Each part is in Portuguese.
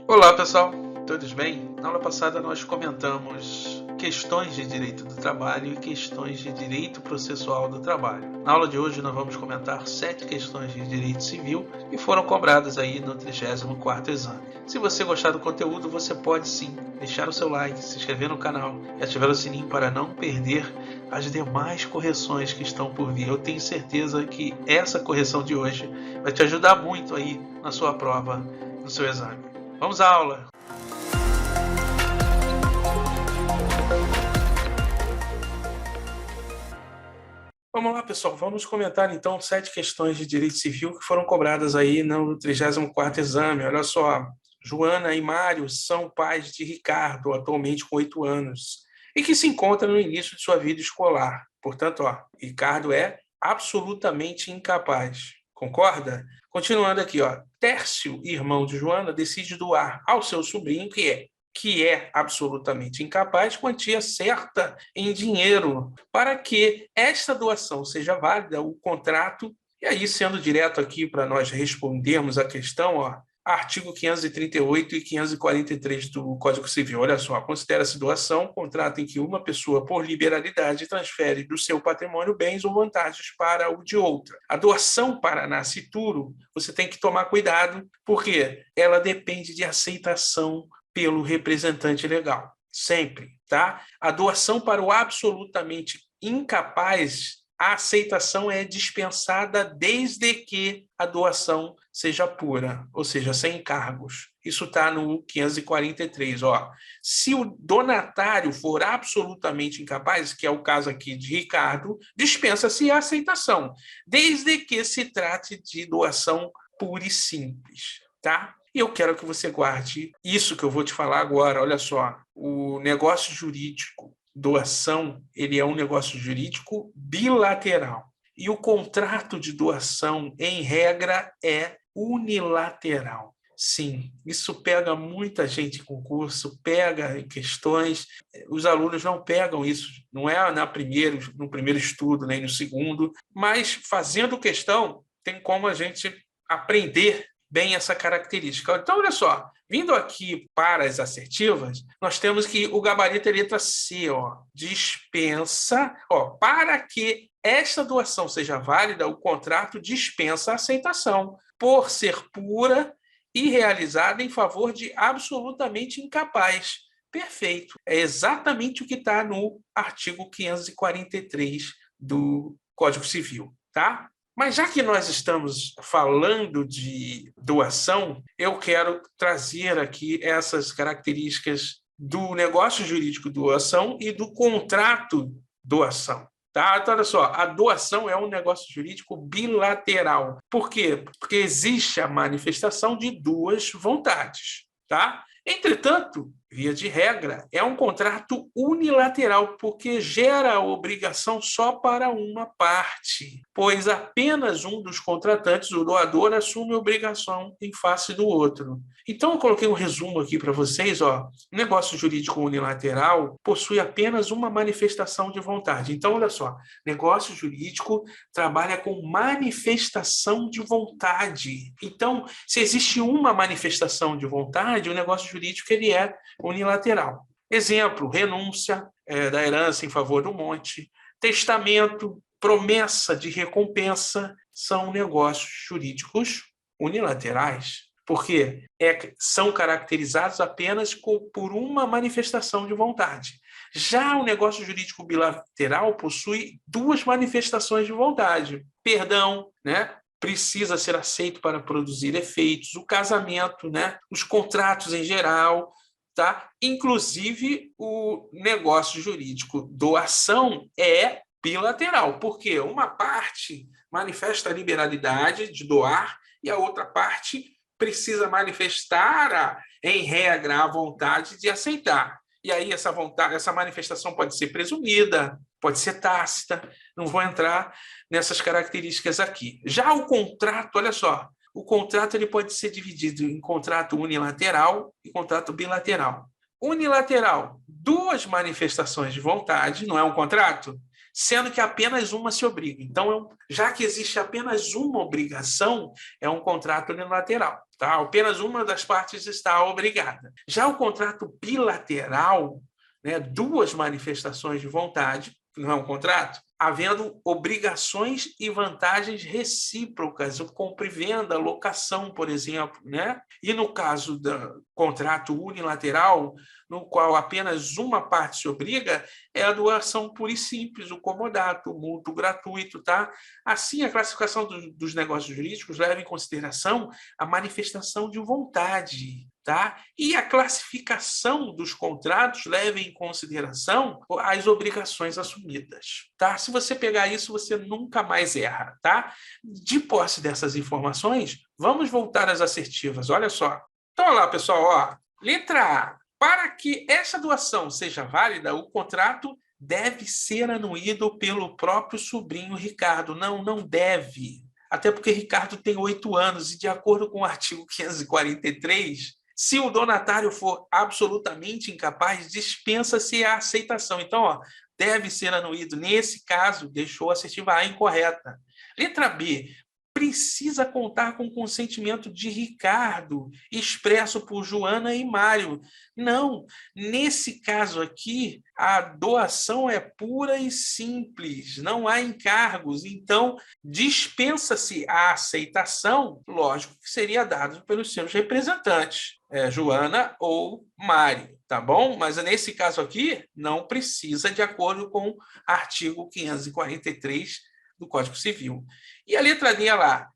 Olá pessoal, todos bem? Na aula passada nós comentamos questões de direito do trabalho e questões de direito processual do trabalho. Na aula de hoje nós vamos comentar 7 questões de direito civil que foram cobradas aí no 34º exame. Se você gostar do conteúdo, você pode sim deixar o seu like, se inscrever no canal e ativar o sininho para não perder as demais correções que estão por vir. Eu tenho certeza que essa correção de hoje vai te ajudar muito aí na sua prova, no seu exame. Vamos à aula! Vamos lá, pessoal. Vamos comentar, então, 7 questões de direito civil que foram cobradas aí no 34º exame. Olha só, Joana e Mário são pais de Ricardo, atualmente com 8 anos, e que se encontra no início de sua vida escolar. Portanto, Ricardo é absolutamente incapaz. Concorda? Continuando aqui, Tércio, irmão de Joana, decide doar ao seu sobrinho, que é absolutamente incapaz, quantia certa em dinheiro. Para que esta doação seja válida, o contrato, e aí sendo direto aqui para nós respondermos a questão, artigo 538 e 543 do Código Civil. Olha só, considera-se doação contrato em que uma pessoa, por liberalidade, transfere do seu patrimônio bens ou vantagens para o de outra. A doação para nascituro, você tem que tomar cuidado, porque ela depende de aceitação pelo representante legal, sempre, tá? A doação para o absolutamente incapaz, a aceitação é dispensada desde que a doação seja pura, ou seja, sem encargos. Isso está no 543, Se o donatário for absolutamente incapaz, que é o caso aqui de Ricardo, dispensa-se a aceitação, desde que se trate de doação pura e simples, tá? E eu quero que você guarde isso que eu vou te falar agora. Olha só, o negócio jurídico, doação, ele é um negócio jurídico bilateral. E o contrato de doação, em regra, é unilateral. Sim, isso pega muita gente em concurso, pega em questões. Os alunos não pegam isso, não é no primeiro estudo, nem no segundo, mas fazendo questão, tem como a gente aprender bem essa característica. Então, olha só, vindo aqui para as assertivas, nós temos que o gabarito é letra C, dispensa, para que esta doação seja válida, o contrato dispensa a aceitação, por ser pura e realizada em favor de absolutamente incapaz. Perfeito. É exatamente o que está no artigo 543 do Código Civil, tá? Mas já que nós estamos falando de doação, eu quero trazer aqui essas características do negócio jurídico doação e do contrato doação. Tá? Então, olha só, a doação é um negócio jurídico bilateral. Por quê? Porque existe a manifestação de duas vontades. Tá? Entretanto, via de regra, é um contrato unilateral, porque gera a obrigação só para uma parte, pois apenas um dos contratantes, o doador, assume a obrigação em face do outro. Então, eu coloquei um resumo aqui para vocês. O negócio jurídico unilateral possui apenas uma manifestação de vontade. Então, olha só, negócio jurídico trabalha com manifestação de vontade. Então, se existe uma manifestação de vontade, o negócio jurídico ele é unilateral. Exemplo, renúncia da herança em favor do monte, testamento, promessa de recompensa, são negócios jurídicos unilaterais, porque são caracterizados apenas por uma manifestação de vontade. Já o negócio jurídico bilateral possui duas manifestações de vontade. Perdão, precisa ser aceito para produzir efeitos, o casamento, os contratos em geral, tá? Inclusive o negócio jurídico doação é bilateral, porque uma parte manifesta a liberalidade de doar e a outra parte precisa manifestar, em regra, a vontade de aceitar. E aí essa vontade, essa manifestação pode ser presumida, pode ser tácita, não vou entrar nessas características aqui. Já o contrato, olha só, o contrato ele pode ser dividido em contrato unilateral e contrato bilateral. Unilateral, duas manifestações de vontade, não é um contrato? sendo que apenas uma se obriga. Então, já que existe apenas uma obrigação, é um contrato unilateral. Tá? Apenas uma das partes está obrigada. Já o contrato bilateral, né, duas manifestações de vontade, não é um contrato, havendo obrigações e vantagens recíprocas, o compra e venda, locação, por exemplo, né? E no caso do contrato unilateral, no qual apenas uma parte se obriga, é a doação pura e simples, o comodato, o mútuo gratuito, tá? Assim, a classificação dos negócios jurídicos leva em consideração a manifestação de vontade, tá? E a classificação dos contratos leva em consideração as obrigações assumidas, tá? Se você pegar isso, você nunca mais erra, tá? De posse dessas informações, vamos voltar às assertivas. Olha só. Então, olha lá, pessoal, ó. Letra A. Para que essa doação seja válida, o contrato deve ser anuído pelo próprio sobrinho Ricardo. Não, não deve. Até porque Ricardo tem 8 anos e, de acordo com o artigo 543, se o donatário for absolutamente incapaz, dispensa-se a aceitação. Então, ó, deve ser anuído. Nesse caso, deixou a assertiva A incorreta. Letra B. Precisa contar com o consentimento de Ricardo, expresso por Joana e Mário. Não, nesse caso aqui, a doação é pura e simples, não há encargos. Então, dispensa-se a aceitação, lógico que seria dado pelos seus representantes, Joana ou Mário, tá bom? Mas nesse caso aqui, não precisa, de acordo com o artigo 543 do Código Civil. E a letra D lá,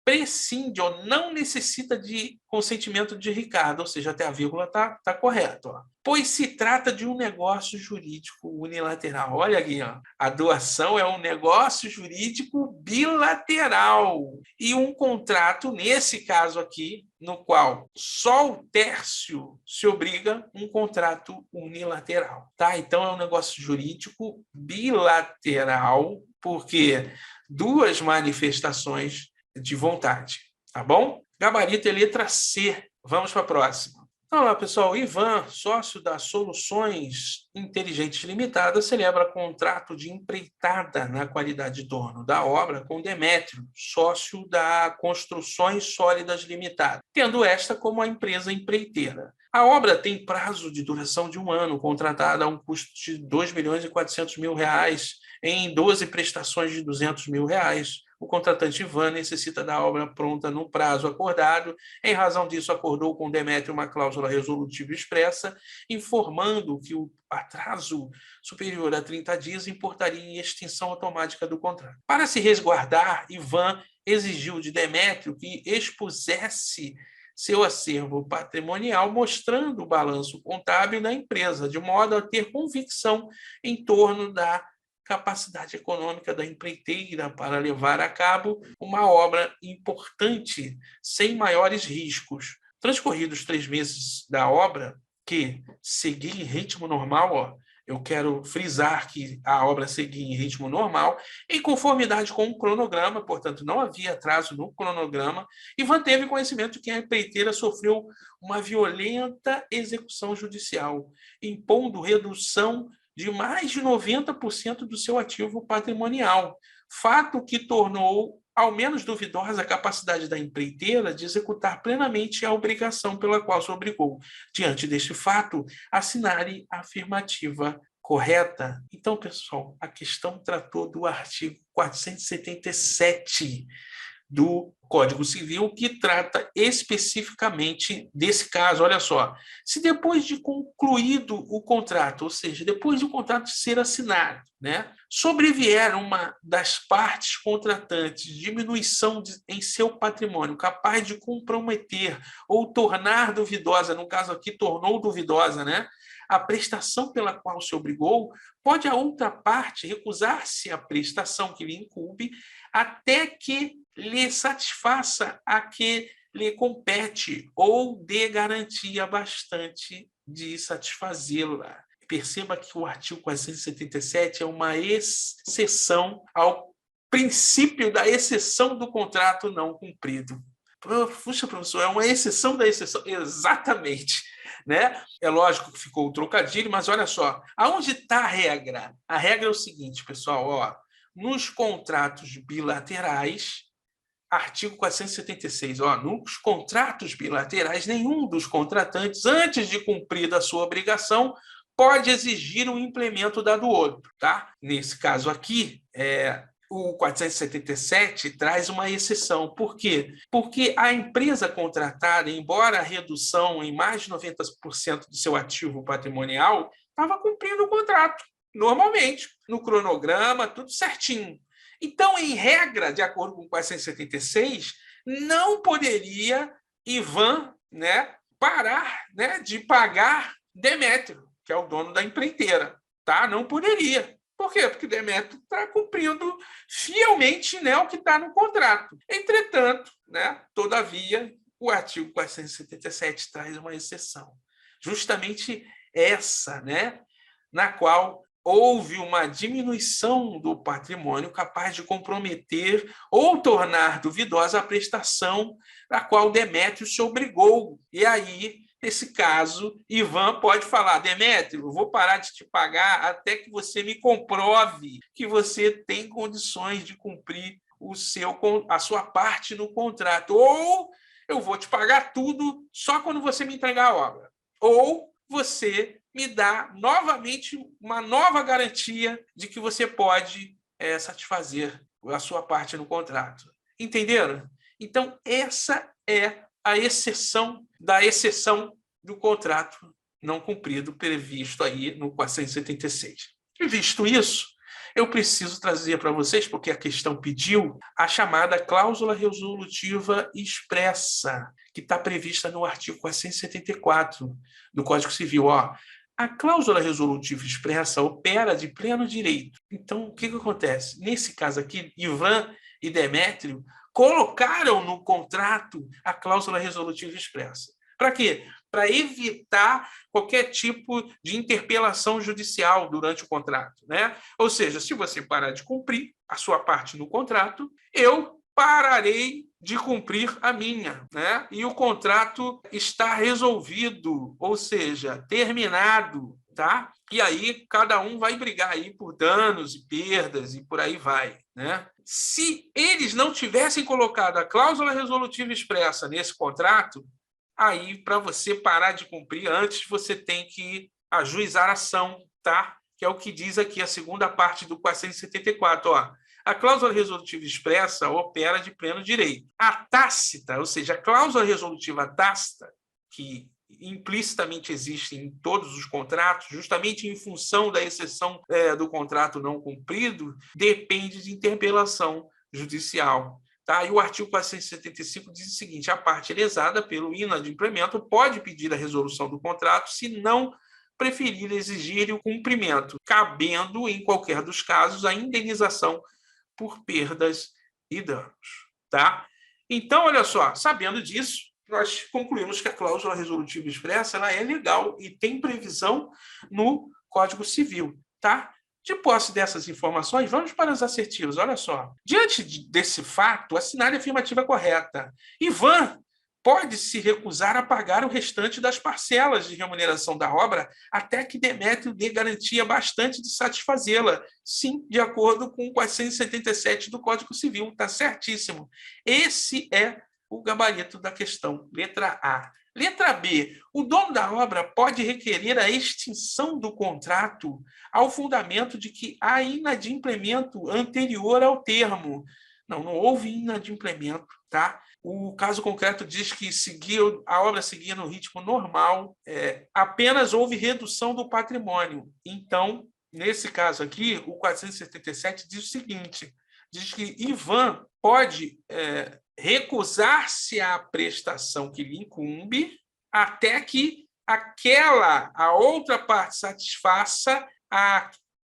prescinde ou não necessita de consentimento de Ricardo, ou seja, até a vírgula tá correto, ó. Pois se trata de um negócio jurídico unilateral. Olha aqui, ó. A doação é um negócio jurídico bilateral e um contrato, nesse caso aqui, no qual só o tércio se obriga, um contrato unilateral, tá? Então, é um negócio jurídico bilateral, porque duas manifestações de vontade, tá bom? Gabarito é letra C. Vamos para a próxima. Então, lá, pessoal, Ivan, sócio da Soluções Inteligentes Limitada, celebra contrato de empreitada na qualidade de dono da obra com Demétrio, sócio da Construções Sólidas Limitada, tendo esta como a empresa empreiteira. A obra tem prazo de duração de 1 ano, contratada a um custo de R$ 2.400.000 em 12 prestações de R$ 200.000. O contratante Ivan necessita da obra pronta no prazo acordado. Em razão disso, acordou com Demétrio uma cláusula resolutiva expressa, informando que o atraso superior a 30 dias importaria em extinção automática do contrato. Para se resguardar, Ivan exigiu de Demétrio que expusesse seu acervo patrimonial, mostrando o balanço contábil da empresa, de modo a ter convicção em torno da capacidade econômica da empreiteira para levar a cabo uma obra importante sem maiores riscos. Transcorridos 3 meses da obra, que seguia em ritmo normal, ó, eu quero frisar que a obra seguia em ritmo normal, em conformidade com o cronograma, portanto, não havia atraso no cronograma, e manteve conhecimento de que a empreiteira sofreu uma violenta execução judicial, impondo redução de mais de 90% do seu ativo patrimonial, fato que tornou ao menos duvidosa a capacidade da empreiteira de executar plenamente a obrigação pela qual se obrigou. Diante deste fato, assinale a afirmativa correta. Então, pessoal, a questão tratou do artigo 477 do Código Civil, que trata especificamente desse caso. Olha só, se depois de concluído o contrato, ou seja, depois do contrato ser assinado, né, sobrevier uma das partes contratantes diminuição em seu patrimônio capaz de comprometer ou tornar duvidosa, no caso aqui tornou duvidosa, né, a prestação pela qual se obrigou, pode a outra parte recusar-se à prestação que lhe incumbe até que lhe satisfaça a que lhe compete ou dê garantia bastante de satisfazê-la. Perceba que o artigo 477 é uma exceção ao princípio da exceção do contrato não cumprido. Puxa, professor, é uma exceção da exceção. Exatamente. Né? É lógico que ficou o trocadilho, mas olha só, aonde está a regra? A regra é o seguinte, pessoal, ó, nos contratos bilaterais, artigo 476, ó, nos contratos bilaterais, nenhum dos contratantes, antes de cumprir a sua obrigação, pode exigir o implemento da do outro, tá? Nesse caso aqui, o 477 traz uma exceção. Por quê? Porque a empresa contratada, embora a redução em mais de 90% do seu ativo patrimonial, estava cumprindo o contrato, normalmente, no cronograma, tudo certinho. Então, em regra, de acordo com o 476, não poderia Ivan, né, parar, né, de pagar Demétrio, que é o dono da empreiteira. Tá? Não poderia. Por quê? Porque Demétrio está cumprindo fielmente, né, o que está no contrato. Entretanto, né, todavia, o artigo 477 traz uma exceção. Justamente essa, né, na qual houve uma diminuição do patrimônio capaz de comprometer ou tornar duvidosa a prestação a qual Demétrio se obrigou. E aí, nesse caso, Ivan pode falar: Demétrio, eu vou parar de te pagar até que você me comprove que você tem condições de cumprir a sua parte no contrato. Ou eu vou te pagar tudo só quando você me entregar a obra. Ou você me dá novamente uma nova garantia de que você pode satisfazer a sua parte no contrato. Entenderam? Então, essa é a exceção da exceção do contrato não cumprido previsto aí no 476. E visto isso, eu preciso trazer para vocês, porque a questão pediu, a chamada cláusula resolutiva expressa, que está prevista no artigo 474 do Código Civil. Ó, a cláusula resolutiva expressa opera de pleno direito. Então, o que acontece? Nesse caso aqui, Ivan e Demétrio colocaram no contrato a cláusula resolutiva expressa. Para quê? Para evitar qualquer tipo de interpelação judicial durante o contrato, né? Ou seja, se você parar de cumprir a sua parte no contrato, eu pararei de cumprir a minha, né? E o contrato está resolvido, ou seja, terminado, tá? E aí cada um vai brigar aí por danos e perdas e por aí vai, né? Se eles não tivessem colocado a cláusula resolutiva expressa nesse contrato, aí para você parar de cumprir antes, você tem que ajuizar a ação, tá? Que é o que diz aqui a segunda parte do 474, ó. A cláusula resolutiva expressa opera de pleno direito. A tácita, ou seja, a cláusula resolutiva tácita, que implicitamente existe em todos os contratos, justamente em função da exceção do contrato não cumprido, depende de interpelação judicial. Tá? E o artigo 475 diz o seguinte: a parte lesada pelo inadimplemento pode pedir a resolução do contrato se não preferir exigir o cumprimento, cabendo, em qualquer dos casos, a indenização por perdas e danos. Tá? Então, olha só, sabendo disso, nós concluímos que a cláusula resolutiva expressa ela é legal e tem previsão no Código Civil. Tá? De posse dessas informações, vamos para as assertivas. Olha só. Diante desse fato, assinar a afirmativa correta. Ivan pode se recusar a pagar o restante das parcelas de remuneração da obra até que Demétrio dê garantia bastante de satisfazê-la. Sim, de acordo com o 477 do Código Civil. Está certíssimo. Esse é o gabarito da questão. Letra A. Letra B. O dono da obra pode requerer a extinção do contrato ao fundamento de que há inadimplemento anterior ao termo. Não houve inadimplemento, tá? O caso concreto diz que a obra seguia no ritmo normal, apenas houve redução do patrimônio. Então, nesse caso aqui, o 477 diz o seguinte, diz que Ivan pode recusar-se à prestação que lhe incumbe até que a outra parte satisfaça a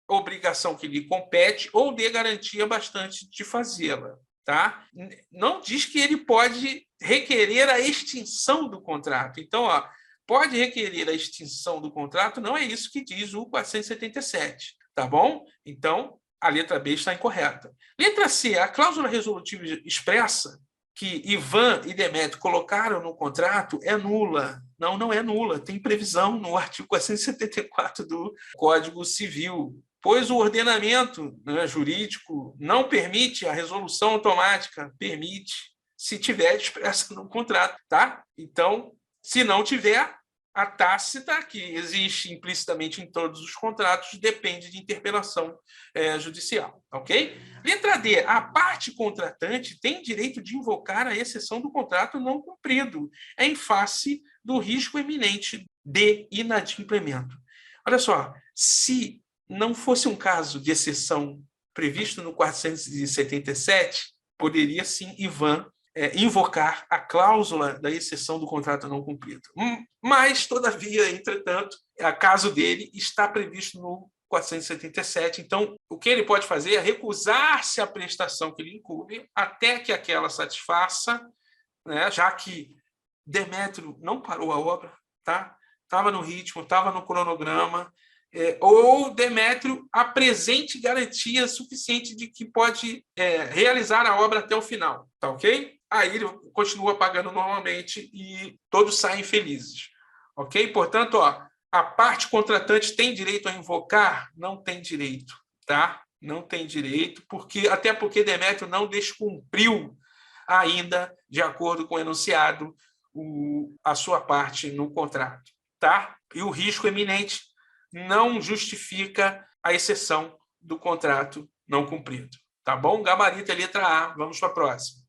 obrigação que lhe compete ou dê garantia bastante de fazê-la. Tá? Não diz que ele pode requerer a extinção do contrato. Então, ó, pode requerer a extinção do contrato, não é isso que diz o 477. Tá bom? Então, a letra B está incorreta. Letra C, a cláusula resolutiva expressa, que Ivan e Demétrio colocaram no contrato é nula. Não, não é nula. Tem previsão no artigo 474 do Código Civil, pois o ordenamento, né, jurídico não permite a resolução automática, permite se tiver expressa no contrato, tá? Então, se não tiver, a tácita, que existe implicitamente em todos os contratos, depende de interpelação judicial, ok? Letra D. A parte contratante tem direito de invocar a exceção do contrato não cumprido, em face do risco eminente de inadimplemento. Olha só, se não fosse um caso de exceção previsto no 477, poderia sim Ivan invocar a cláusula da exceção do contrato não cumprido. Mas, todavia, entretanto, o caso dele está previsto no 477. Então, o que ele pode fazer é recusar-se à prestação que lhe incumbe até que aquela satisfaça, né, já que Demétrio não parou a obra, tá? Estava no ritmo, estava no cronograma, ou Demétrio apresente garantia suficiente de que pode realizar a obra até o final, tá ok? Aí ele continua pagando normalmente e todos saem felizes, ok? Portanto, ó, a parte contratante tem direito a invocar? Não tem direito, tá? Não tem direito, até porque Demétrio não descumpriu ainda, de acordo com o enunciado, a sua parte no contrato, tá? E o risco eminente não justifica a exceção do contrato não cumprido, tá bom? Gabarito é letra A. Vamos para a próxima.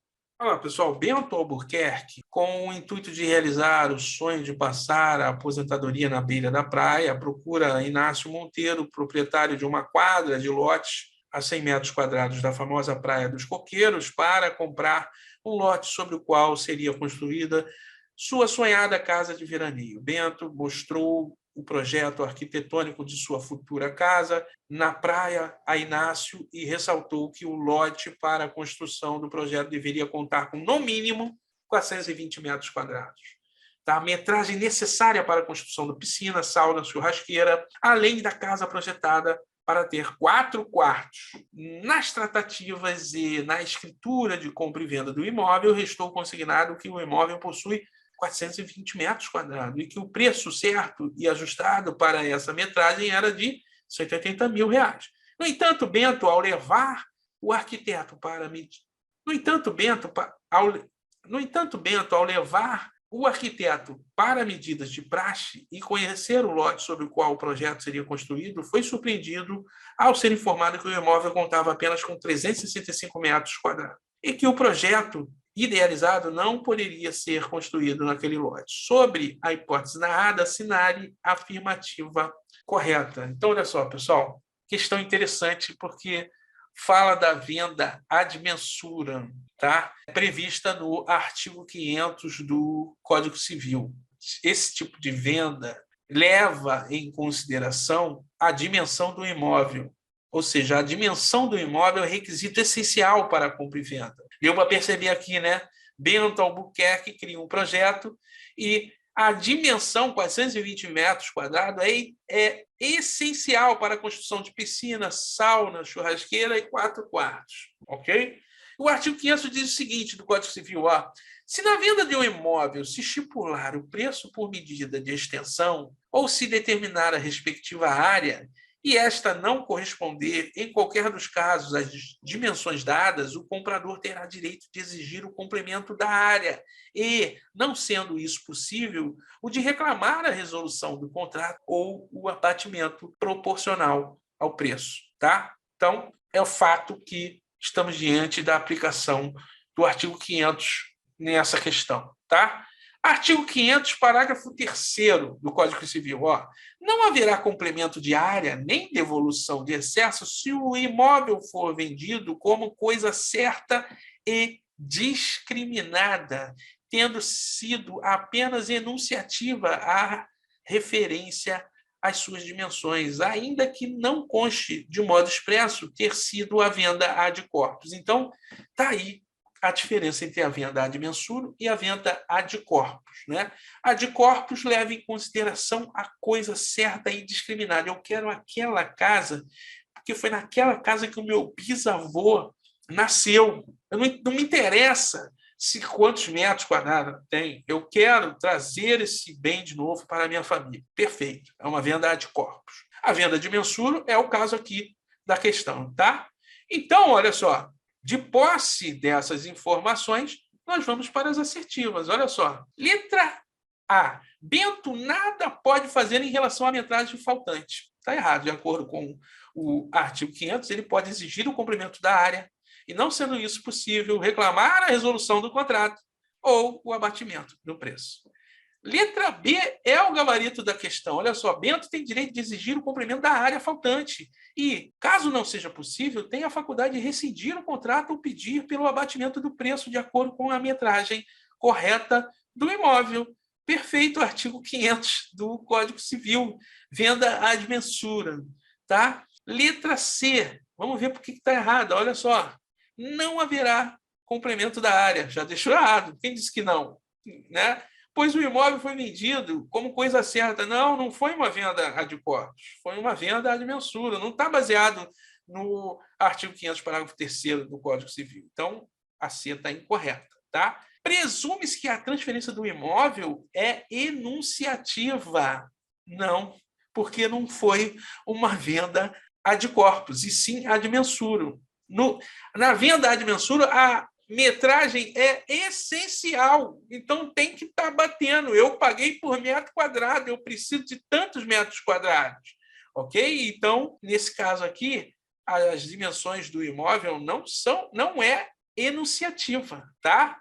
Olá, pessoal. Bento Albuquerque, com o intuito de realizar o sonho de passar a aposentadoria na beira da praia, procura Inácio Monteiro, proprietário de uma quadra de lotes a 100 metros quadrados da famosa Praia dos Coqueiros, para comprar um lote sobre o qual seria construída sua sonhada casa de veraneio. Bento mostrou o projeto arquitetônico de sua futura casa na praia a Inácio e ressaltou que o lote para a construção do projeto deveria contar com, no mínimo, 420 metros quadrados. Tá? A metragem necessária para a construção da piscina, sauna, churrasqueira, além da casa projetada para ter 4 quartos. Nas tratativas e na escritura de compra e venda do imóvel, restou consignado que o imóvel possui 420 metros quadrados e que o preço certo e ajustado para essa metragem era de R$180 mil. No entanto, Bento, ao levar o arquiteto para medir... No entanto, Bento, ao levar o arquiteto para medidas de praxe e conhecer o lote sobre o qual o projeto seria construído, foi surpreendido ao ser informado que o imóvel contava apenas com 365 metros quadrados e que o projeto idealizado não poderia ser construído naquele lote. Sobre a hipótese narrada, assinale a afirmativa correta. Então, olha só, pessoal, questão interessante porque fala da venda ad mensuram, tá? Prevista no artigo 500 do Código Civil. Esse tipo de venda leva em consideração a dimensão do imóvel, ou seja, a dimensão do imóvel é requisito essencial para a compra e venda. Deu para perceber aqui, né? Bento Albuquerque cria um projeto e a dimensão, 420 metros quadrados, é essencial para a construção de piscina, sauna, churrasqueira e 4 quartos. Ok? O artigo 500 diz o seguinte do Código Civil: se na venda de um imóvel se estipular o preço por medida de extensão ou se determinar a respectiva área e esta não corresponder, em qualquer dos casos, às dimensões dadas, o comprador terá direito de exigir o complemento da área e, não sendo isso possível, o de reclamar a resolução do contrato ou o abatimento proporcional ao preço. Tá? Então, é o fato que estamos diante da aplicação do artigo 500 nessa questão. Tá? Artigo 500, parágrafo 3º do Código Civil. Não haverá complemento de área nem devolução de excesso se o imóvel for vendido como coisa certa e discriminada, tendo sido apenas enunciativa a referência às suas dimensões, ainda que não conste de modo expresso ter sido a venda ad corpus. Então, está aí a diferença entre a venda ad mensuram e a venda ad corpus. Né? Ad corpus leva em consideração a coisa certa e discriminada. Eu quero aquela casa porque foi naquela casa que o meu bisavô nasceu. Não me interessa quantos metros quadrados tem, eu quero trazer esse bem de novo para a minha família. Perfeito, é uma venda ad corpus. A venda de mensuro é o caso aqui da questão, tá? Então, olha só, de posse dessas informações, nós vamos para as assertivas. Olha só, letra A. Bento nada pode fazer em relação à metragem faltante. Está errado, de acordo com o artigo 500, ele pode exigir o cumprimento da área e, não sendo isso possível, reclamar a resolução do contrato ou o abatimento do preço. Letra B é o gabarito da questão. Olha só, Bento tem direito de exigir o cumprimento da área faltante e, caso não seja possível, tem a faculdade de rescindir o contrato ou pedir pelo abatimento do preço de acordo com a metragem correta do imóvel. Perfeito, artigo 500 do Código Civil, venda ad mensura, tá? Letra C, vamos ver por que está errada. Olha só, não haverá complemento da área. Já deixou errado. Quem disse que não? Né? Pois o imóvel foi vendido como coisa certa. Não, não foi uma venda ad corpus, foi uma venda ad mensura. Não está baseado no artigo 500, parágrafo 3º do Código Civil. Então, a C está incorreta, tá? Presume-se que a transferência do imóvel é enunciativa. Não, porque não foi uma venda ad corpus, e sim ad mensura. Na venda ad mensura, a metragem é essencial, então tem que estar batendo. Eu paguei por metro quadrado, eu preciso de tantos metros quadrados, ok? Então, nesse caso aqui, as dimensões do imóvel não é enunciativa, tá?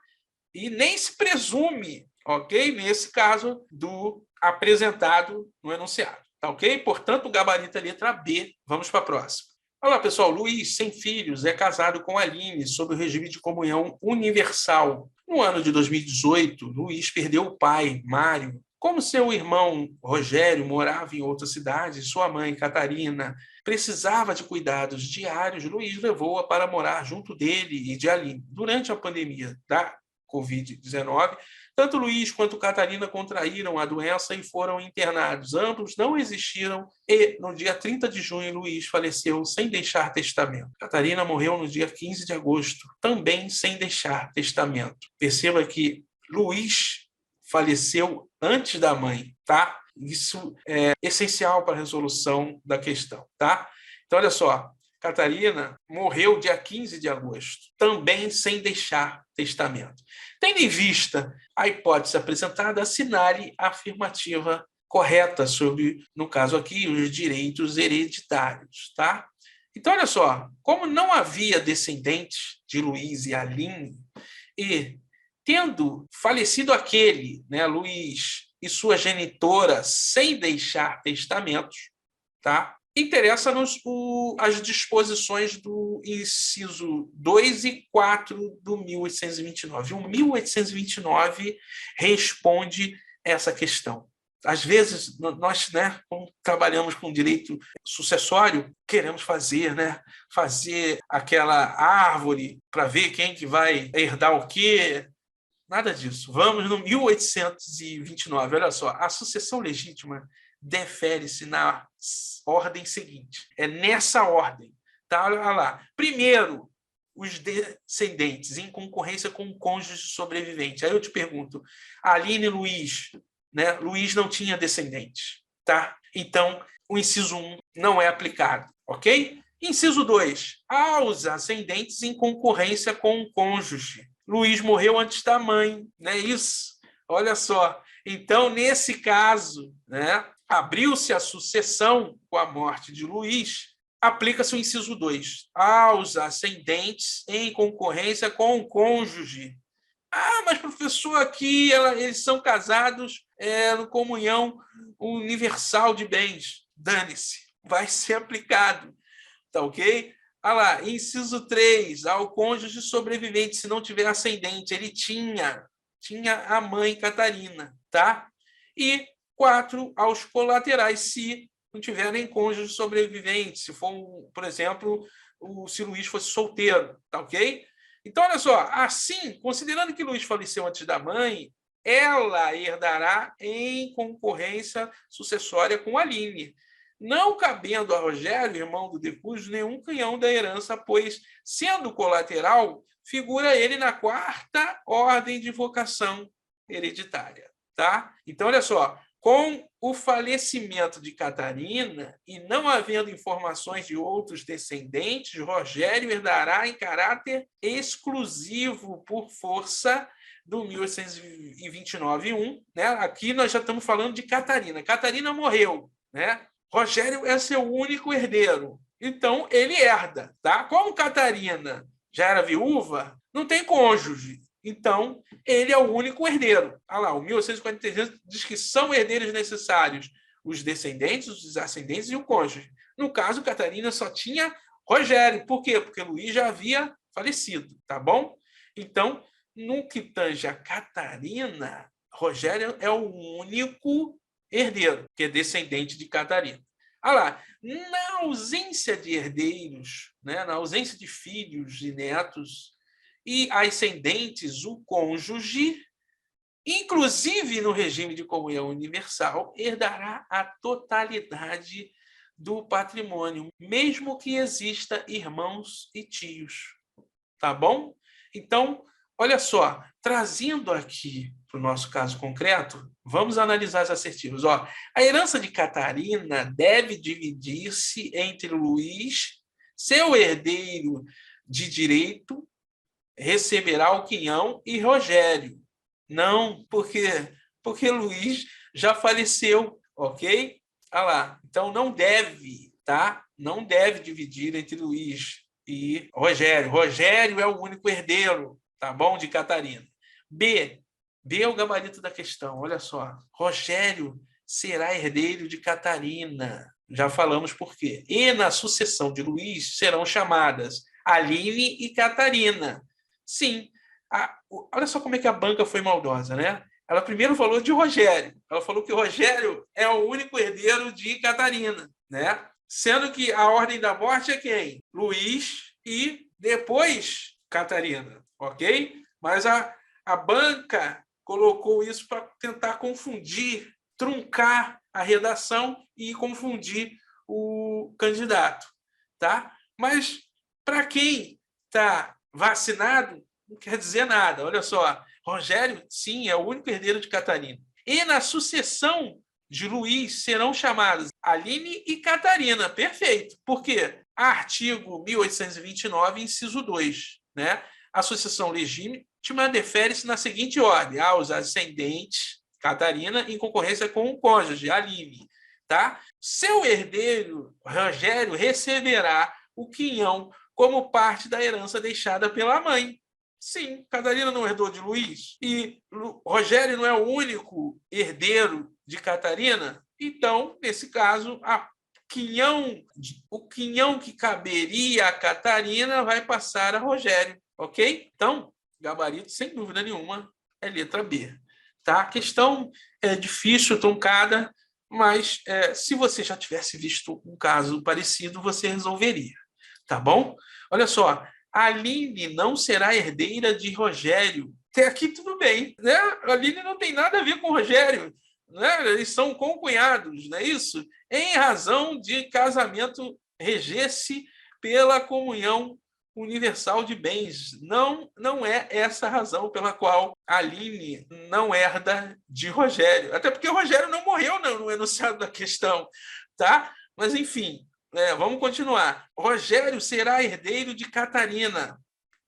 E nem se presume, ok? Nesse caso do apresentado no enunciado, tá ok? Portanto, o gabarito é a letra B. Vamos para a próxima. Olá, pessoal. Luiz, sem filhos, é casado com Aline, sob o regime de comunhão universal. No ano de 2018, Luiz perdeu o pai, Mário. Como seu irmão, Rogério, morava em outra cidade, sua mãe, Catarina, precisava de cuidados diários, Luiz levou-a para morar junto dele e de Aline. Durante a pandemia da Covid-19, tanto Luiz quanto Catarina contraíram a doença e foram internados. Ambos não existiram e, no dia 30 de junho, Luiz faleceu sem deixar testamento. Catarina morreu no dia 15 de agosto, também sem deixar testamento. Perceba que Luiz faleceu antes da mãe, tá? Isso é essencial para a resolução da questão, tá? Então, olha só, Catarina morreu dia 15 de agosto, também sem deixar testamento. Tendo em vista a hipótese apresentada, assinale a afirmativa correta sobre, no caso aqui, os direitos hereditários, tá? Então, olha só, como não havia descendentes de Luiz e Aline, e tendo falecido aquele, né, Luiz, e sua genitora sem deixar testamentos, tá? Interessa-nos as disposições do inciso 2 e 4 do 1829. O 1829 responde essa questão. Às vezes, nós, né, como trabalhamos com direito sucessório, queremos fazer aquela árvore para ver quem que vai herdar o quê. Nada disso. Vamos no 1829. Olha só, a sucessão legítima defere-se na ordem seguinte. É nessa ordem. Tá? Olha lá. Primeiro, os descendentes em concorrência com o cônjuge sobrevivente. Aí eu te pergunto, Aline e Luiz, né? Luiz não tinha descendentes, tá? Então, o inciso 1 não é aplicado, ok? Inciso 2, aos ascendentes em concorrência com o cônjuge. Luiz morreu antes da mãe, não é isso? Olha só. Então, nesse caso, né, abriu-se a sucessão com a morte de Luiz, aplica-se o inciso 2, aos ascendentes em concorrência com o cônjuge. Ah, mas professor, aqui eles são casados no comunhão universal de bens. Dane-se, vai ser aplicado, tá ok? Olha lá, inciso 3, ao cônjuge sobrevivente, se não tiver ascendente, ele tinha a mãe Catarina, tá? E 4, aos colaterais, se não tiver nem cônjuge sobrevivente, se for, por exemplo, se Luiz fosse solteiro, tá ok? Então, olha só, assim, considerando que Luiz faleceu antes da mãe, ela herdará em concorrência sucessória com Aline. não cabendo a Rogério, irmão do Decújo, nenhum canhão da herança, pois, sendo colateral, figura ele na quarta ordem de vocação hereditária. Tá? Então, olha só, com o falecimento de Catarina e não havendo informações de outros descendentes, Rogério herdará em caráter exclusivo por força do 1829-1. Né? Aqui nós já estamos falando de Catarina. Catarina morreu, né? Rogério é seu único herdeiro. Então, ele herda. Tá? Como Catarina já era viúva, não tem cônjuge. Então, ele é o único herdeiro. Olha lá, o 1843 diz que são herdeiros necessários os descendentes, os ascendentes e o cônjuge. No caso, Catarina só tinha Rogério. Por quê? Porque Luís já havia falecido, tá bom? Então, no que tange a Catarina, Rogério é o único herdeiro, que é descendente de Catarina. Olha lá, na ausência de herdeiros, né, na ausência de filhos e netos, e ascendentes, o cônjuge, inclusive no regime de comunhão universal, herdará a totalidade do patrimônio, mesmo que exista irmãos e tios. Tá bom? Então, olha só, trazendo aqui para o nosso caso concreto, vamos analisar as assertivas. Ó, a herança de Catarina deve dividir-se entre Luís, seu herdeiro de direito, receberá o quinhão, e Rogério. Não, porque Luís já faleceu, ok? Olha lá. Então não deve, tá? Não deve dividir entre Luís e Rogério. Rogério é o único herdeiro, tá bom? De Catarina. B. B é o gabarito da questão. Olha só. Rogério será herdeiro de Catarina. Já falamos por quê. E na sucessão de Luís serão chamadas Aline e Catarina. Sim. Olha só como é que a banca foi maldosa, né? Ela primeiro falou de Rogério. Ela falou que Rogério é o único herdeiro de Catarina, né? Sendo que a ordem da morte é quem? Luís e depois Catarina, ok? Mas a banca colocou isso para tentar confundir, truncar a redação e confundir o candidato, tá? Mas para quem está vacinado, não quer dizer nada. Olha só, Rogério, sim, é o único herdeiro de Catarina. E na sucessão de Luís serão chamadas Aline e Catarina. Perfeito. Por quê? Artigo 1829, inciso 2. Né? A sucessão legítima defere-se na seguinte ordem: aos ascendentes, Catarina, em concorrência com o cônjuge, Aline. Tá? Seu herdeiro, Rogério, receberá o quinhão como parte da herança deixada pela mãe. Sim, Catarina não herdou de Luís e Rogério não é o único herdeiro de Catarina. Então, nesse caso, o quinhão que caberia a Catarina vai passar a Rogério, ok? Então, gabarito, sem dúvida nenhuma, é letra B. Tá? A questão é difícil, truncada, mas se você já tivesse visto um caso parecido, você resolveria. Tá bom? Olha só, Aline não será herdeira de Rogério. Até aqui tudo bem, né? A Aline não tem nada a ver com o Rogério, né? Eles são concunhados, não é isso? Em razão de casamento reger-se pela comunhão universal de bens. Não é essa a razão pela qual Aline não herda de Rogério. Até porque o Rogério não morreu no enunciado da questão, tá? Mas, enfim, vamos continuar. Rogério será herdeiro de Catarina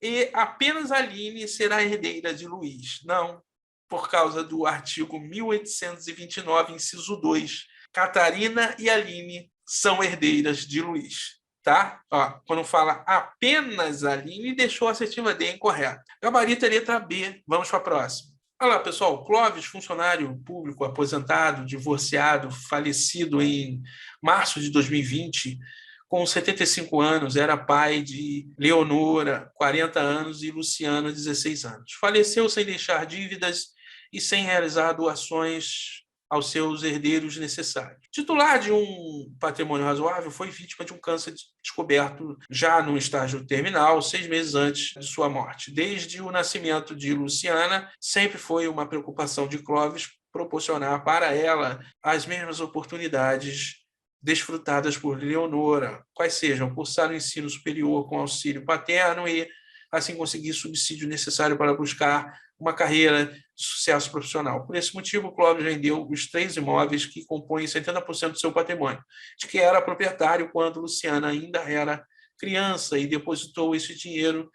e apenas Aline será herdeira de Luís. Não, por causa do artigo 1829, inciso 2. Catarina e Aline são herdeiras de Luís. Tá? Ó, quando fala apenas Aline, deixou a assertiva D incorreta. Gabarito é letra B. Vamos para a próxima. Olha lá, pessoal. Clóvis, funcionário público aposentado, divorciado, falecido em março de 2020, com 75 anos, era pai de Leonora, 40 anos, e Luciana, 16 anos. Faleceu sem deixar dívidas e sem realizar doações aos seus herdeiros necessários. Titular de um patrimônio razoável, foi vítima de um câncer descoberto já no estágio terminal, 6 meses antes de sua morte. Desde o nascimento de Luciana, sempre foi uma preocupação de Clóvis proporcionar para ela as mesmas oportunidades desfrutadas por Leonora, quais sejam cursar o ensino superior com auxílio paterno e, assim, conseguir subsídio necessário para buscar uma carreira de sucesso profissional. Por esse motivo, Clóvis vendeu os 3 imóveis que compõem 70% do seu patrimônio, de que era proprietário quando Luciana ainda era criança e depositou esse dinheiro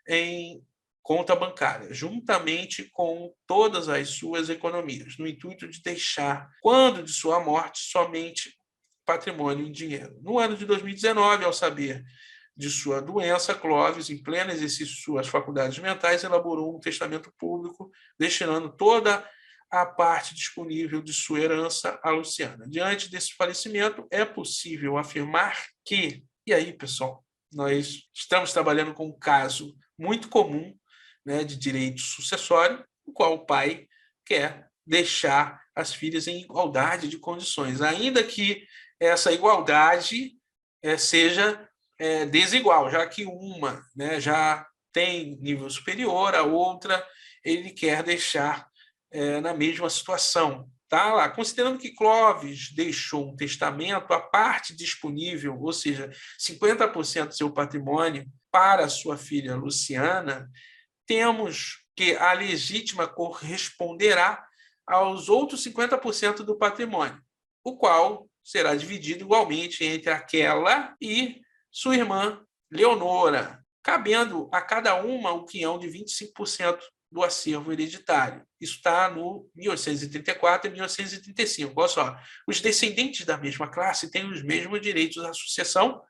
em conta bancária, juntamente com todas as suas economias, no intuito de deixar, quando de sua morte, somente patrimônio em dinheiro. No ano de 2019, ao saber de sua doença, Clóvis, em pleno exercício de suas faculdades mentais, elaborou um testamento público destinando toda a parte disponível de sua herança a Luciana. Diante desse falecimento, é possível afirmar que, e aí, pessoal, nós estamos trabalhando com um caso muito comum, né, de direito sucessório, no qual o pai quer deixar as filhas em igualdade de condições, ainda que essa igualdade seja desigual, já que uma, né, já tem nível superior, a outra ele quer deixar na mesma situação. Tá lá. Considerando que Clóvis deixou um testamento, a parte disponível, ou seja, 50% do seu patrimônio para sua filha Luciana, temos que a legítima corresponderá aos outros 50% do patrimônio, o qual será dividido igualmente entre aquela e sua irmã Leonora, cabendo a cada uma o quinhão de 25% do acervo hereditário. Isso está no 1834 e 1835. Olha só, os descendentes da mesma classe têm os mesmos direitos à sucessão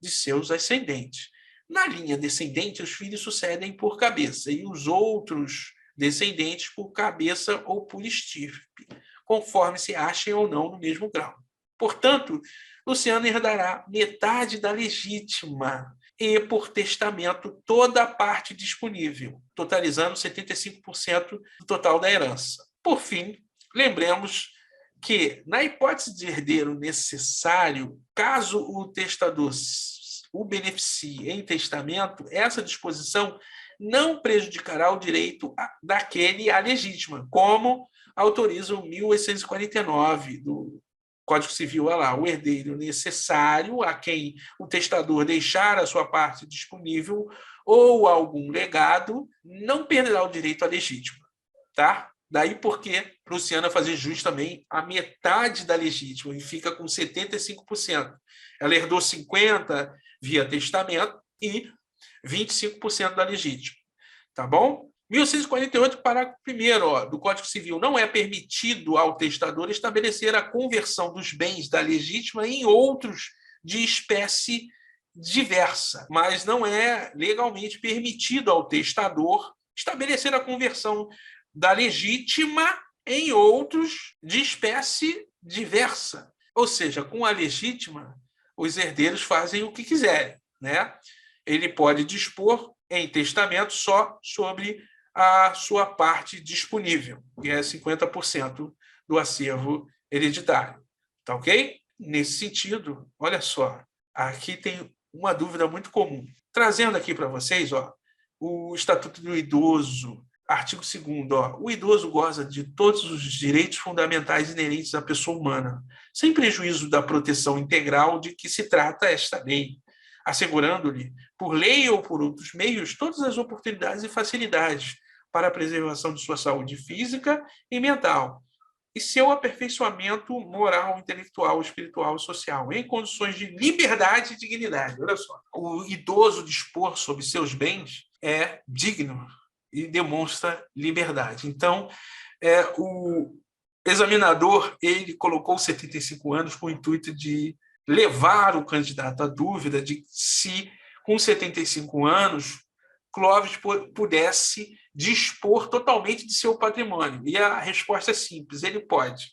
de seus ascendentes. Na linha descendente, os filhos sucedem por cabeça e os outros descendentes por cabeça ou por estirpe, conforme se achem ou não no mesmo grau. Portanto, Luciano herdará metade da legítima e, por testamento, toda a parte disponível, totalizando 75% do total da herança. Por fim, lembremos que, na hipótese de herdeiro necessário, caso o testador o beneficie em testamento, essa disposição não prejudicará o direito daquele à legítima, como autoriza o 1849 do Código Civil, lá, o herdeiro necessário a quem o testador deixar a sua parte disponível ou algum legado não perderá o direito à legítima, tá? Daí porque Luciana fazer jus também a metade da legítima e fica com 75%. Ela herdou 50% via testamento e 25% da legítima. Tá bom? 1648, parágrafo 1º do Código Civil. Não é permitido ao testador estabelecer a conversão dos bens da legítima em outros de espécie diversa, mas não é legalmente permitido ao testador estabelecer a conversão da legítima em outros de espécie diversa. Ou seja, com a legítima, os herdeiros fazem o que quiserem, né? Ele pode dispor em testamento só sobre a sua parte disponível, que é 50% do acervo hereditário. Tá ok? Nesse sentido, olha só, aqui tem uma dúvida muito comum. Trazendo aqui para vocês, o Estatuto do Idoso, artigo 2º, o idoso goza de todos os direitos fundamentais inerentes à pessoa humana, sem prejuízo da proteção integral de que se trata esta lei, assegurando-lhe, por lei ou por outros meios, todas as oportunidades e facilidades para a preservação de sua saúde física e mental, e seu aperfeiçoamento moral, intelectual, espiritual e social, em condições de liberdade e dignidade. Olha só, o idoso dispor sobre seus bens é digno e demonstra liberdade. Então, o examinador ele colocou 75 anos com o intuito de levar o candidato à dúvida de se, com 75 anos, Clóvis pudesse dispor totalmente de seu patrimônio. E a resposta é simples: ele pode.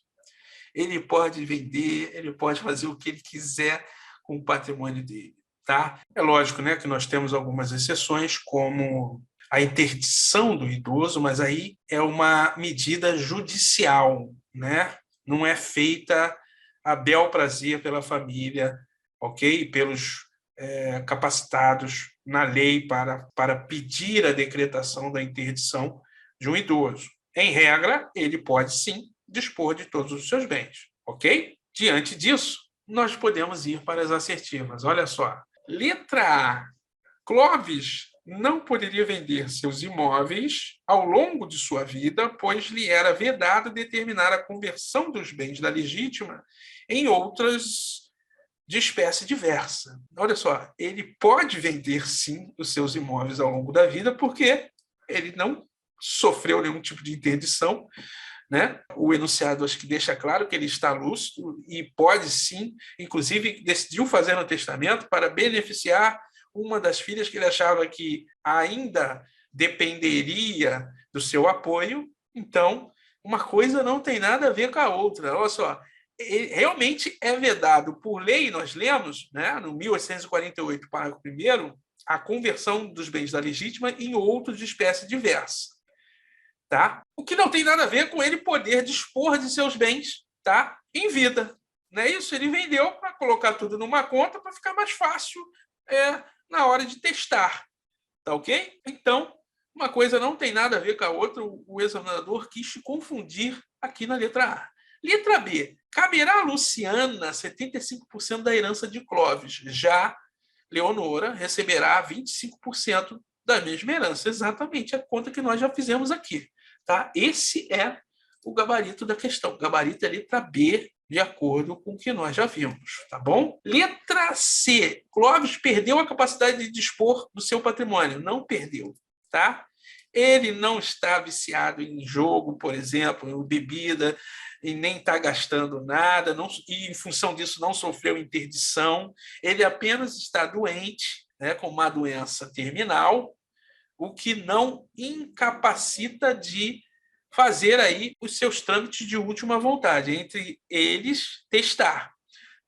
Ele pode vender, ele pode fazer o que ele quiser com o patrimônio dele. Tá? É lógico, né, que nós temos algumas exceções, como a interdição do idoso, mas aí é uma medida judicial, né? Não é feita a bel prazer pela família, ok? Pelos capacitados na lei para pedir a decretação da interdição de um idoso. Em regra, ele pode sim dispor de todos os seus bens, ok? Diante disso, nós podemos ir para as assertivas. Olha só. Letra A. Clóvis não poderia vender seus imóveis ao longo de sua vida, pois lhe era vedado determinar a conversão dos bens da legítima em outras de espécie diversa. Olha só, ele pode vender, sim, os seus imóveis ao longo da vida, porque ele não sofreu nenhum tipo de interdição, né? O enunciado acho que deixa claro que ele está lúcido e pode, sim, inclusive decidiu fazer no testamento para beneficiar uma das filhas que ele achava que ainda dependeria do seu apoio. Então, uma coisa não tem nada a ver com a outra. Olha só, realmente é vedado por lei, nós lemos, né, no 1848, parágrafo 1º, a conversão dos bens da legítima em outros de espécie diversa. Tá? O que não tem nada a ver com ele poder dispor de seus bens, tá, em vida. Não é isso? Ele vendeu para colocar tudo numa conta para ficar mais fácil na hora de testar. Tá ok? Então, uma coisa não tem nada a ver com a outra. O examinador quis confundir aqui na letra A. Letra B. Caberá a Luciana 75% da herança de Clóvis. Já Leonora receberá 25% da mesma herança. Exatamente a conta que nós já fizemos aqui. Tá? Esse é o gabarito da questão. O gabarito é letra B, de acordo com o que nós já vimos, tá bom? Letra C. Clóvis perdeu a capacidade de dispor do seu patrimônio. Não perdeu, tá? Ele não está viciado em jogo, por exemplo, em bebida, e nem está gastando nada, não, e em função disso não sofreu interdição. Ele apenas está doente, né, com uma doença terminal, o que não incapacita de fazer aí os seus trâmites de última vontade, entre eles testar,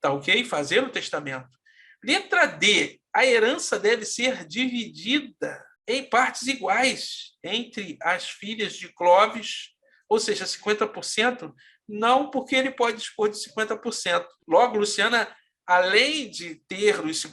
tá ok? Fazer o testamento. Letra D, a herança deve ser dividida em partes iguais entre as filhas de Clóvis, ou seja, 50%, não porque ele pode dispor de 50%. Logo, Luciana, além de ter os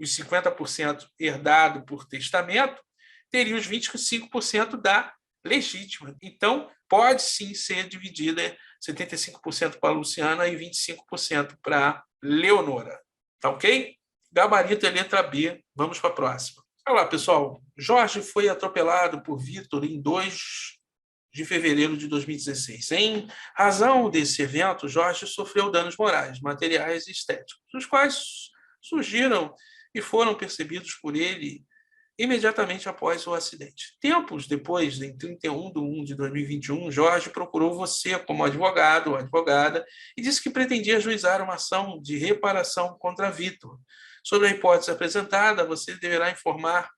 50% herdado por testamento, teria os 25% da legítima. Então, pode sim ser dividida 75% para a Luciana e 25% para a Leonora. Tá ok? Gabarito é letra B. Vamos para a próxima. Olá, pessoal. Jorge foi atropelado por Vitor em 2 de fevereiro de 2016. Em razão desse evento, Jorge sofreu danos morais, materiais e estéticos, os quais surgiram e foram percebidos por ele imediatamente após o acidente. Tempos depois, em 31 de 1 de 2021, Jorge procurou você como advogado ou advogada e disse que pretendia ajuizar uma ação de reparação contra Vitor. Sobre a hipótese apresentada, você deverá informar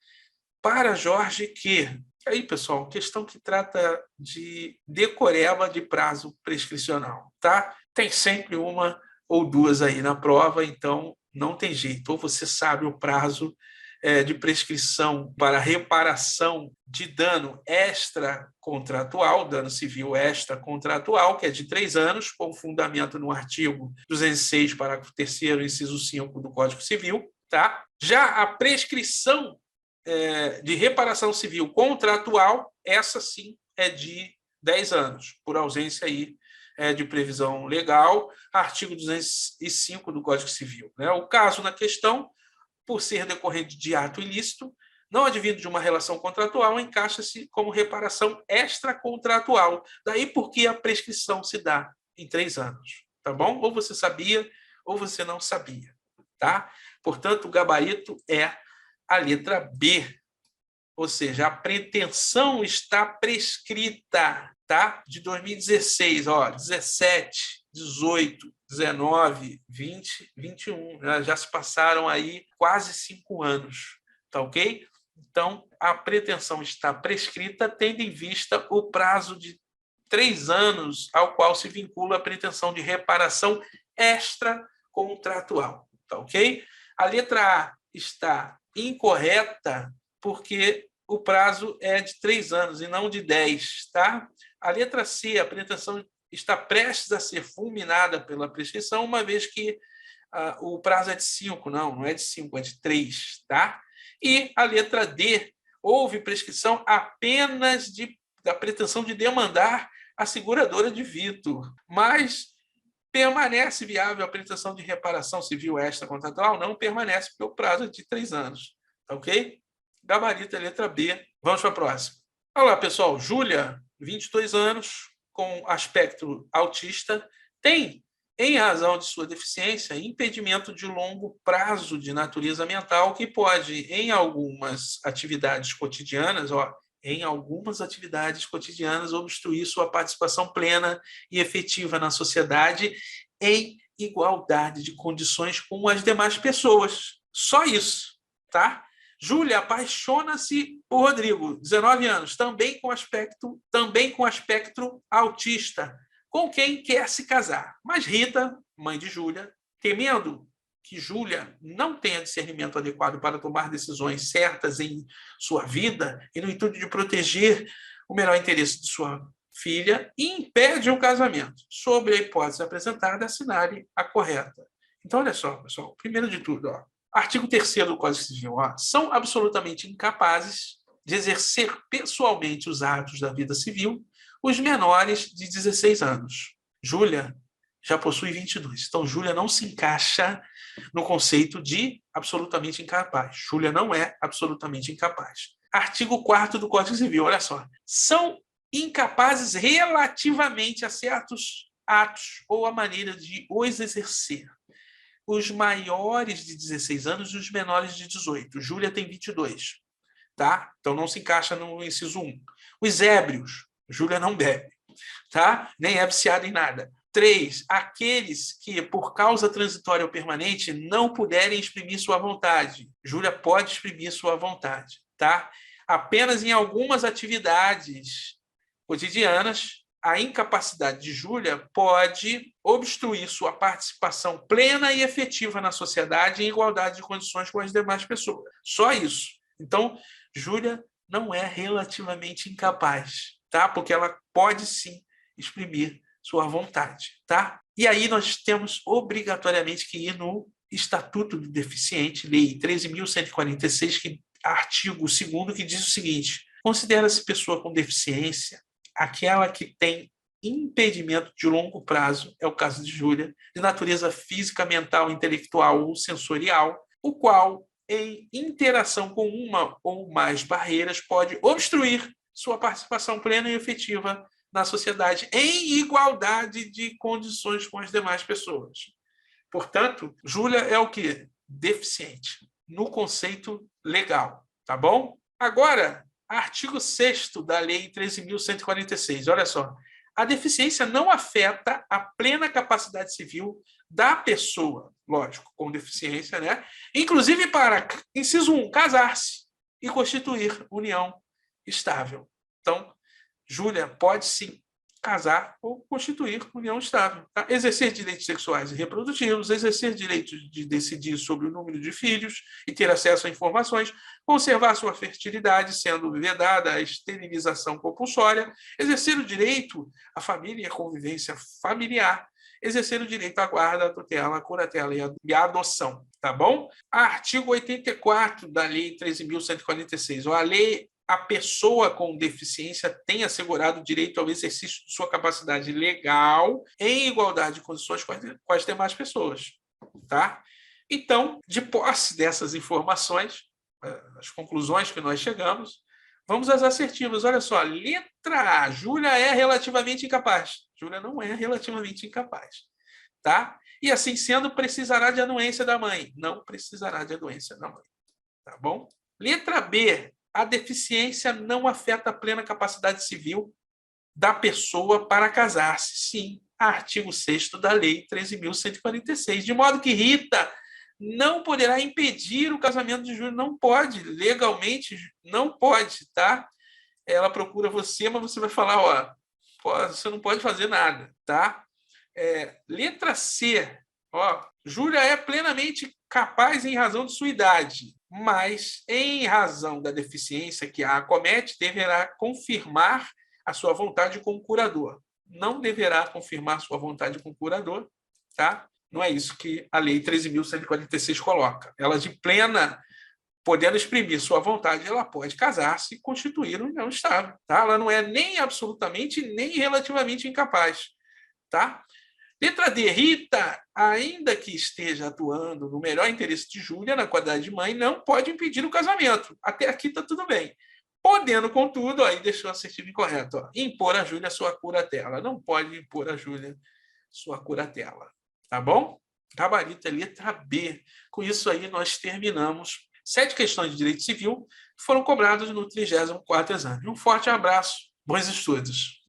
para Jorge que... Aí, pessoal, questão que trata de decoreba de prazo prescricional, tá? Tem sempre uma ou duas aí na prova, então não tem jeito. Ou você sabe o prazo de prescrição para reparação de dano extracontratual, dano civil extracontratual, que é de 3 anos, com fundamento no artigo 206, parágrafo 3º, inciso 5 do Código Civil. Tá? Já a prescrição de reparação civil contratual, essa sim é de 10 anos, por ausência aí de previsão legal, artigo 205 do Código Civil. Né? O caso na questão, por ser decorrente de ato ilícito, não advindo de uma relação contratual, encaixa-se como reparação extracontratual. Daí porque a prescrição se dá em 3 anos. Tá bom? Ou você sabia, ou você não sabia. Tá? Portanto, o gabarito é a letra B. Ou seja, a pretensão está prescrita, tá? De 2016, 17, 18, 19, 20, 21. Já se passaram aí quase 5 anos, tá ok? Então, a pretensão está prescrita, tendo em vista o prazo de 3 anos ao qual se vincula a pretensão de reparação extracontratual, tá ok? A letra A está incorreta porque o prazo é de 3 anos e não de 10, tá? A letra C, a pretensão está prestes a ser fulminada pela prescrição, uma vez que o prazo é de 5, não é de 5, é de 3, tá? E a letra D, houve prescrição apenas da pretensão de demandar a seguradora de Vitor, mas Permanece viável a pretensão de reparação civil extracontratual? Não permanece, porque o prazo é de 3 anos. Tá ok? Gabarito é letra B. Vamos para a próxima. Olá, pessoal. Júlia, 22 anos, com aspecto autista, tem, em razão de sua deficiência, impedimento de longo prazo de natureza mental que pode, em algumas atividades cotidianas, obstruir sua participação plena e efetiva na sociedade em igualdade de condições com as demais pessoas. Só isso, tá? Júlia apaixona-se por Rodrigo, 19 anos, também com aspecto autista, com quem quer se casar. Mas Rita, mãe de Júlia, temendo que Júlia não tenha discernimento adequado para tomar decisões certas em sua vida e no intuito de proteger o melhor interesse de sua filha, impede o casamento, sob a hipótese apresentada, assinale a correta. Então, olha só, pessoal, primeiro de tudo, artigo 3º do Código Civil, são absolutamente incapazes de exercer pessoalmente os atos da vida civil os menores de 16 anos. Júlia já possui 22. Então, Júlia não se encaixa no conceito de absolutamente incapaz. Júlia não é absolutamente incapaz. Artigo 4º do Código Civil, olha só. São incapazes relativamente a certos atos ou a maneira de os exercer. Os maiores de 16 anos e os menores de 18. Júlia tem 22. Tá? Então, não se encaixa no inciso 1. Os ébrios. Júlia não bebe. Tá? Nem é viciada em nada. 3. Aqueles que, por causa transitória ou permanente, não puderem exprimir sua vontade. Júlia pode exprimir sua vontade. Tá? Apenas em algumas atividades cotidianas, a incapacidade de Júlia pode obstruir sua participação plena e efetiva na sociedade em igualdade de condições com as demais pessoas. Só isso. Então, Júlia não é relativamente incapaz, tá? Porque ela pode sim exprimir sua vontade, tá? E aí nós temos obrigatoriamente que ir no Estatuto do Deficiente, Lei 13.146, artigo 2º, que diz o seguinte: considera-se pessoa com deficiência aquela que tem impedimento de longo prazo, é o caso de Júlia, de natureza física, mental, intelectual ou sensorial, o qual, em interação com uma ou mais barreiras, pode obstruir sua participação plena e efetiva na sociedade, em igualdade de condições com as demais pessoas. Portanto, Júlia é o quê? Deficiente, no conceito legal, tá bom? Agora, artigo 6º da Lei 13.146, olha só. A deficiência não afeta a plena capacidade civil da pessoa, lógico, com deficiência, né? Inclusive para, inciso 1, casar-se e constituir união estável. Então, Júlia pode sim casar ou constituir união estável. Tá? Exercer direitos sexuais e reprodutivos, exercer direito de decidir sobre o número de filhos e ter acesso a informações, conservar sua fertilidade, sendo vedada a esterilização compulsória, exercer o direito à família e à convivência familiar, exercer o direito à guarda, à tutela, à curatela e à adoção. Tá bom? Artigo 84 da Lei 13.146. A pessoa com deficiência tem assegurado o direito ao exercício de sua capacidade legal em igualdade de condições com as demais pessoas. Tá? Então, de posse dessas informações, as conclusões que nós chegamos, vamos às assertivas. Olha só, letra A, Júlia é relativamente incapaz. Júlia não é relativamente incapaz. Tá? E assim sendo, precisará de anuência da mãe. Não precisará de anuência da mãe. Tá bom? Letra B, a deficiência não afeta a plena capacidade civil da pessoa para casar-se. Sim, artigo 6º da Lei 13.146. De modo que Rita não poderá impedir o casamento de Júlia. Não pode, legalmente não pode, tá? Ela procura você, mas você vai falar, você não pode fazer nada, tá? Letra C, Júlia é plenamente capaz em razão de sua idade, mas, em razão da deficiência que a acomete, deverá confirmar a sua vontade com o curador. Não deverá confirmar sua vontade com o curador, tá? Não é isso que a Lei 13.146 coloca. Ela, de plena, podendo exprimir sua vontade, ela pode casar-se e constituir uma união estável, tá? Ela não é nem absolutamente nem relativamente incapaz, tá? Letra D, Rita, ainda que esteja atuando no melhor interesse de Júlia, na qualidade de mãe, não pode impedir o casamento. Até aqui está tudo bem. Podendo, contudo, aí deixou o assertivo incorreto, ó, impor a Júlia sua curatela. Não pode impor a Júlia sua curatela. Tá bom? Gabarito é letra B. Com isso aí, nós terminamos 7 questões de direito civil que foram cobradas no 34º exame. Um forte abraço. Bons estudos.